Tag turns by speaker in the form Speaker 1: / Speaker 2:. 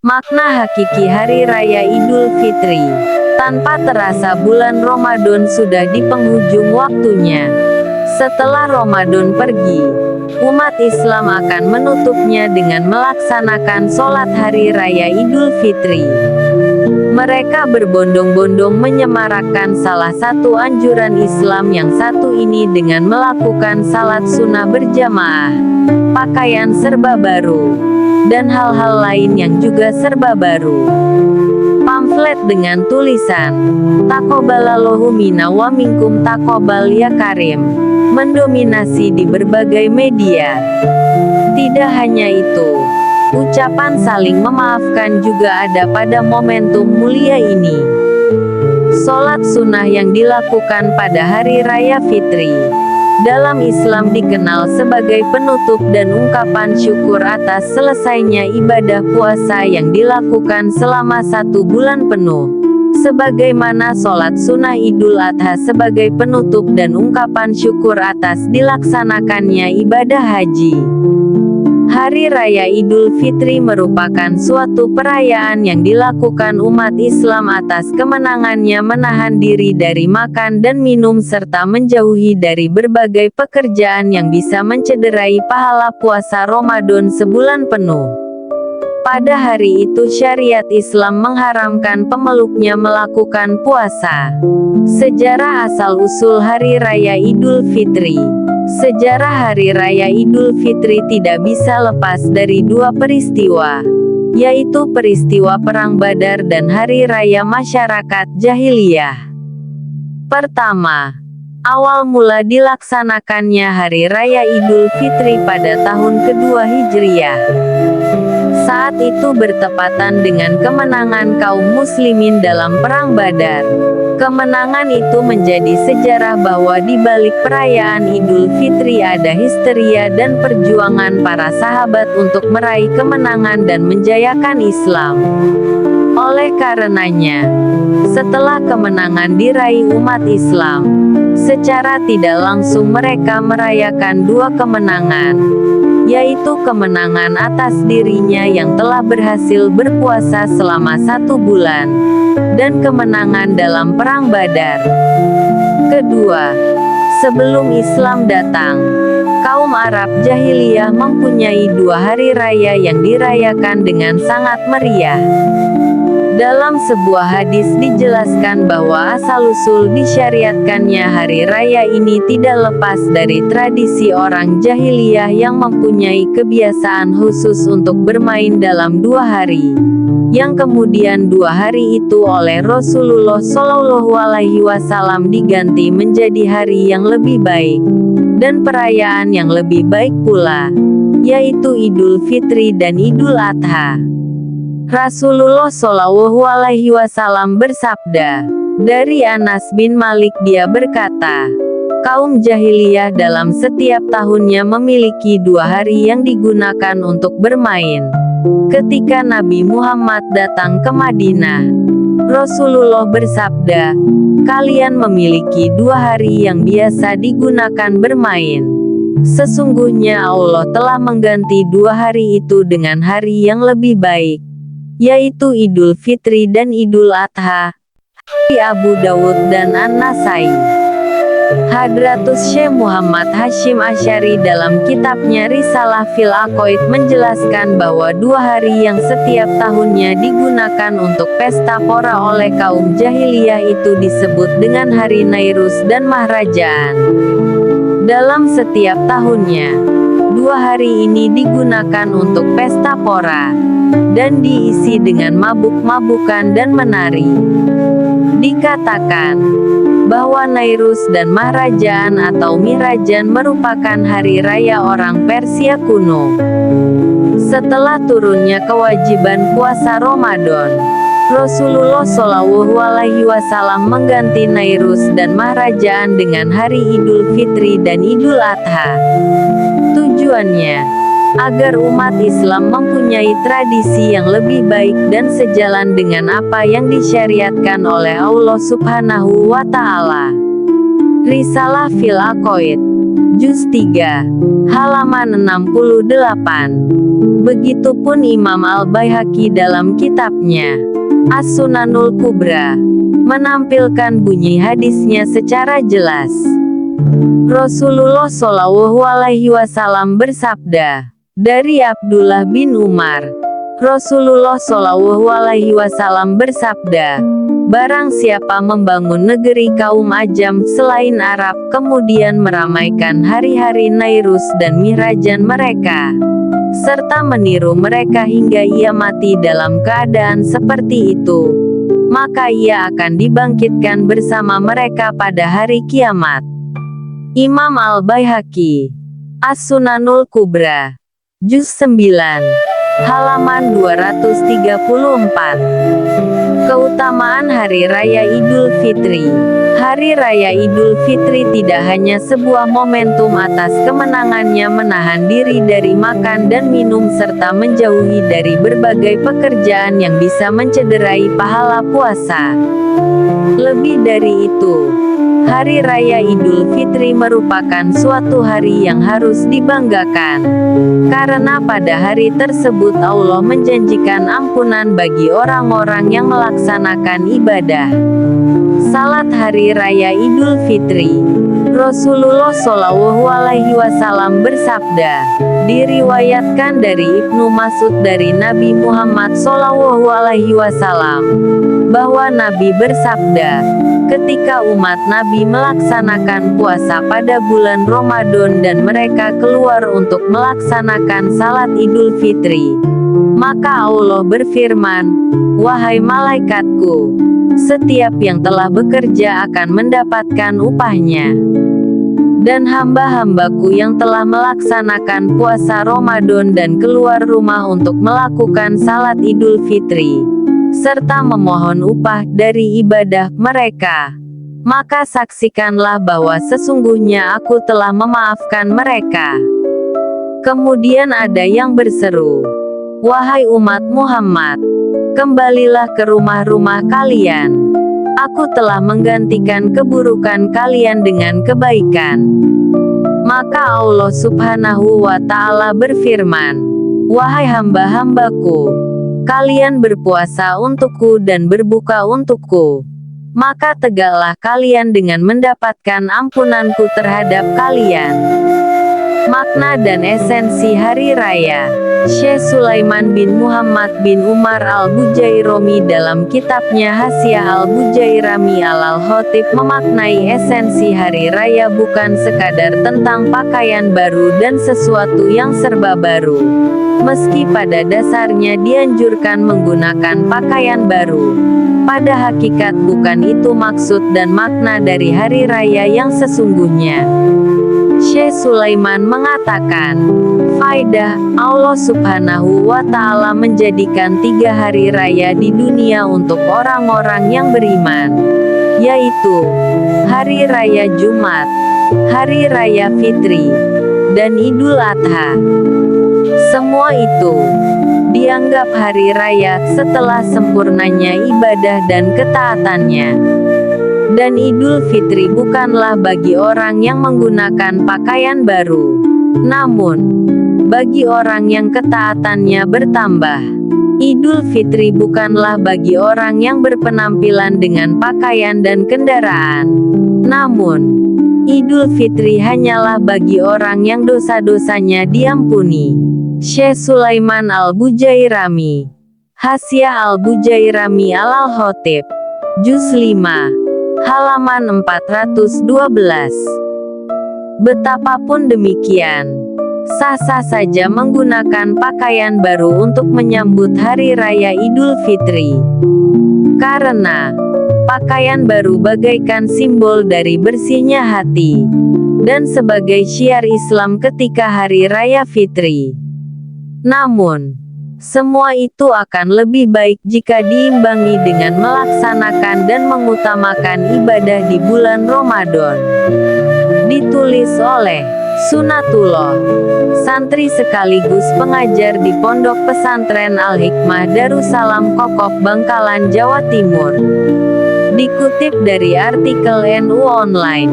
Speaker 1: Makna hakiki Hari Raya Idul Fitri. Tanpa terasa bulan Ramadan sudah di penghujung waktunya. Setelah Ramadan pergi, umat Islam akan menutupnya dengan melaksanakan sholat Hari Raya Idul Fitri. Mereka berbondong-bondong menyemarakkan salah satu anjuran Islam yang satu ini dengan melakukan salat sunnah berjamaah, pakaian serba baru, dan hal-hal lain yang juga serba baru. Pamflet dengan tulisan "Taqabbalallahu minna wa minkum taqabbal ya karim" mendominasi di berbagai media. Tidak hanya itu, ucapan saling memaafkan juga ada pada momentum mulia ini. Sholat sunnah yang dilakukan pada Hari Raya Fitri dalam Islam dikenal sebagai penutup dan ungkapan syukur atas selesainya ibadah puasa yang dilakukan selama 1 bulan penuh. Sebagaimana sholat sunnah Idul Adha sebagai penutup dan ungkapan syukur atas dilaksanakannya ibadah haji. Hari Raya Idul Fitri merupakan suatu perayaan yang dilakukan umat Islam atas kemenangannya menahan diri dari makan dan minum serta menjauhi dari berbagai pekerjaan yang bisa mencederai pahala puasa Ramadan sebulan penuh. Pada hari itu syariat Islam mengharamkan pemeluknya melakukan puasa. Sejarah asal-usul Hari Raya Idul Fitri. Sejarah Hari Raya Idul Fitri tidak bisa lepas dari 2 peristiwa, yaitu peristiwa Perang Badar dan Hari Raya Masyarakat Jahiliyah. Pertama, awal mula dilaksanakannya Hari Raya Idul Fitri pada tahun kedua Hijriah. Saat itu bertepatan dengan kemenangan kaum muslimin dalam Perang Badar. Kemenangan itu menjadi sejarah bahwa di balik perayaan Idul Fitri ada histeria dan perjuangan para sahabat untuk meraih kemenangan dan menjayakan Islam. Oleh karenanya, setelah kemenangan diraih umat Islam, secara tidak langsung mereka merayakan 2 kemenangan, yaitu kemenangan atas dirinya yang telah berhasil berpuasa selama 1 bulan, dan kemenangan dalam Perang Badar. Kedua, sebelum Islam datang, kaum Arab Jahiliyah mempunyai 2 hari raya yang dirayakan dengan sangat meriah. Dalam sebuah hadis dijelaskan bahwa asal-usul disyariatkannya hari raya ini tidak lepas dari tradisi orang jahiliyah yang mempunyai kebiasaan khusus untuk bermain dalam 2 hari, yang kemudian 2 hari itu oleh Rasulullah Shallallahu Alaihi Wasallam diganti menjadi hari yang lebih baik, dan perayaan yang lebih baik pula, yaitu Idul Fitri dan Idul Adha. Rasulullah Shallallahu Alaihi Wasallam bersabda, dari Anas bin Malik dia berkata, kaum jahiliyah dalam setiap tahunnya memiliki 2 hari yang digunakan untuk bermain. Ketika Nabi Muhammad datang ke Madinah, Rasulullah bersabda, kalian memiliki 2 hari yang biasa digunakan bermain. Sesungguhnya Allah telah mengganti 2 hari itu dengan hari yang lebih baik, yaitu Idul Fitri dan Idul Adha. Abu Dawud dan An-Nasai. Hadratus Syekh Muhammad Hashim Asy'ari dalam kitabnya Risalah fil Aqaid menjelaskan bahwa 2 hari yang setiap tahunnya digunakan untuk pesta pora oleh kaum jahiliyah itu disebut dengan hari Nairus dan Mahrajaan. Dalam setiap tahunnya, 2 hari ini digunakan untuk pesta pora, dan diisi dengan mabuk-mabukan dan menari. Dikatakan bahwa Nairus dan Mahrajaan atau Mirajan merupakan hari raya orang Persia kuno. Setelah turunnya kewajiban puasa Ramadan, Rasulullah Shallallahu Alaihi Wasallam mengganti Nairus dan Mahrajaan dengan hari Idul Fitri dan Idul Adha. Tujuannya agar umat Islam mempunyai tradisi yang lebih baik dan sejalan dengan apa yang disyariatkan oleh Allah Subhanahu wa Ta'ala. Risalah fil Aqaid. Juz 3, halaman 68. Begitupun Imam Al-Baihaqi dalam kitabnya As-Sunanul Kubra menampilkan bunyi hadisnya secara jelas. Rasulullah Shallallahu Alaihi Wasallam bersabda, dari Abdullah bin Umar, Rasulullah Shallallahu Alaihi Wasallam bersabda, barang siapa membangun negeri kaum ajam selain Arab kemudian meramaikan hari-hari Nairus dan Mihrajan mereka, serta meniru mereka hingga ia mati dalam keadaan seperti itu, maka ia akan dibangkitkan bersama mereka pada hari kiamat. Imam Al-Baihaqi, As-Sunanul Kubra, Juz 9, halaman 234. Keutamaan Hari Raya Idul Fitri. Hari Raya Idul Fitri tidak hanya sebuah momentum atas kemenangannya menahan diri dari makan dan minum serta menjauhi dari berbagai pekerjaan yang bisa mencederai pahala puasa. Lebih dari itu, Hari Raya Idul Fitri merupakan suatu hari yang harus dibanggakan, karena pada hari tersebut Allah menjanjikan ampunan bagi orang-orang yang melaksanakan ibadah salat Hari Raya Idul Fitri. Rasulullah Shallallahu Alaihi Wasallam bersabda, diriwayatkan dari Ibnu Mas'ud dari Nabi Muhammad Shallallahu Alaihi Wasallam, bahwa Nabi bersabda, ketika umat Nabi melaksanakan puasa pada bulan Ramadan dan mereka keluar untuk melaksanakan salat Idul Fitri, maka Allah berfirman, wahai malaikatku, setiap yang telah bekerja akan mendapatkan upahnya. Dan hamba-hambaku yang telah melaksanakan puasa Ramadan dan keluar rumah untuk melakukan salat Idul Fitri, serta memohon upah dari ibadah mereka, maka saksikanlah bahwa sesungguhnya aku telah memaafkan mereka. Kemudian ada yang berseru, wahai umat Muhammad, kembalilah ke rumah-rumah kalian. Aku telah menggantikan keburukan kalian dengan kebaikan. Maka Allah Subhanahu wa Ta'ala berfirman, wahai hamba-hambaku, kalian berpuasa untukku dan berbuka untukku, maka tegaklah kalian dengan mendapatkan ampunanku terhadap kalian. Makna dan esensi Hari Raya. Syekh Sulaiman bin Muhammad bin Umar Al-Bujairami dalam kitabnya Hasyiah Al-Bujairami Al-Khatib memaknai esensi Hari Raya bukan sekadar tentang pakaian baru dan sesuatu yang serba baru. Meski pada dasarnya dianjurkan menggunakan pakaian baru, pada hakikat bukan itu maksud dan makna dari Hari Raya yang sesungguhnya. Syekh Sulaiman mengatakan, faidah, Allah Subhanahu wa Ta'ala menjadikan 3 hari raya di dunia untuk orang-orang yang beriman, yaitu Hari Raya Jumat, Hari Raya Fitri, dan Idul Adha. Semua itu dianggap hari raya setelah sempurnanya ibadah dan ketaatannya. Dan Idul Fitri bukanlah bagi orang yang menggunakan pakaian baru, namun bagi orang yang ketaatannya bertambah. Idul Fitri bukanlah bagi orang yang berpenampilan dengan pakaian dan kendaraan, namun Idul Fitri hanyalah bagi orang yang dosa-dosanya diampuni. Syekh Sulaiman Al-Bujairami, Hasyiah Al-Bujairami Al-Khatib, Juz 5, halaman 412. Betapapun demikian, sah-sah saja menggunakan pakaian baru untuk menyambut Hari Raya Idul Fitri. Karena pakaian baru bagaikan simbol dari bersihnya hati, dan sebagai syiar Islam ketika Hari Raya Fitri. Namun, semua itu akan lebih baik jika diimbangi dengan melaksanakan dan mengutamakan ibadah di bulan Ramadan. Ditulis oleh Sunatullah, santri sekaligus pengajar di Pondok Pesantren Al-Hikmah Darussalam Kokok Bangkalan, Jawa Timur. Dikutip dari artikel NU Online.